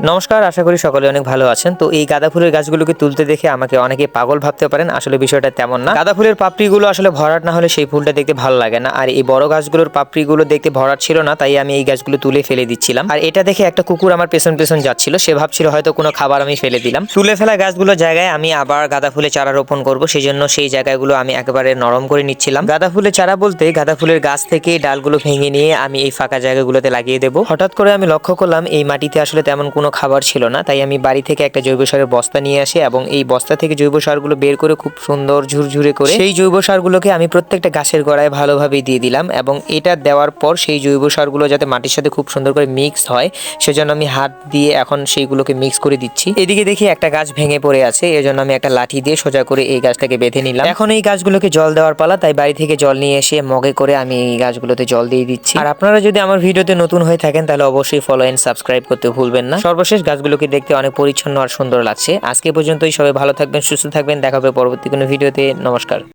নমস্কার, আশা করি সকলে অনেক ভালো আছেন। তো এই গাঁদা ফুলের গাছগুলোকে তুলতে দেখে আমাকে অনেকে পাগল ভাবতে পারেন, আসলে বিষয়টা তেমন না। গাঁদা ফুলের পাপড়িগুলো আসলে ভরাট না হলে সেই ফুলটা দেখতে ভালো লাগে না। আর এই বড় গাছগুলোর পাপড়িগুলো দেখতে ভরাট ছিল না, তাই আমি এই গাছগুলো তুলে ফেলে দিচ্ছিলাম। আর এটা দেখে একটা কুকুর আমার পেছন পেছন যাচ্ছিল, সে ভাবছিল হয়তো কোনো খাবার আমি ফেলে দিলাম। তুলে ফেলা গাছগুলোর জায়গায় আমি আবার গাঁদা ফুলের চারা রোপণ করবো, সেই জন্য সেই জায়গাগুলো আমি একেবারে নরম করে নিচ্ছিলাম। গাঁদা ফুলের চারা বলতে গাঁদা ফুলের গাছ থেকে ডালগুলো ভেঙে নিয়ে আমি এই ফাঁকা জায়গাগুলোতে লাগিয়ে দেবো। হঠাৎ করে আমি লক্ষ্য করলাম এই মাটিতে আসলে তেমন কোনো খাবার ছিল না, তাই আমি বাড়ি থেকে একটা জৈব সারের বস্তা নিয়ে আসি এবং এই বস্তা থেকে জৈব সারগুলো বের করে খুব সুন্দর ঝুরঝুরে করে সেই জৈব সারগুলোকে আমি প্রত্যেকটা গাছের গোড়ায় ভালোভাবে দিয়ে দিলাম। এবং এটা দেওয়ার পর সেই জৈব সারগুলো যাতে মাটির সাথে খুব সুন্দর করে মিক্স হয়, সেজন্য আমি হাত দিয়ে এখন সেইগুলোকে মিক্স করে দিচ্ছি। এদিকে দেখি একটা গাছ ভেঙে পড়ে আছে, এজন্য আমি একটা লাঠি দিয়ে সোজা করে এই গাছটাকে বেঁধে নিলাম। এখন এই গাছগুলোকে জল দেওয়ার পালা, তাই বাড়ি থেকে জল নিয়ে এসে মগে করে আমি এই গাছগুলোতে জল দিয়ে দিচ্ছি। আর আপনারা যদি আমার ভিডিওতে নতুন হয়ে থাকেন তাহলে অবশ্যই ফলো এন্ড সাবস্ক্রাইব করতে ভুলবেন না। সর্বশেষ গাছগুলোকে দেখতে অনেক পরিচ্ছন্ন আর সুন্দর লাগছে। আজকে পর্যন্তই, সবাই ভালো থাকবেন, সুস্থ থাকবেন, দেখা হবে পরবর্তী কোনো ভিডিওতে। নমস্কার।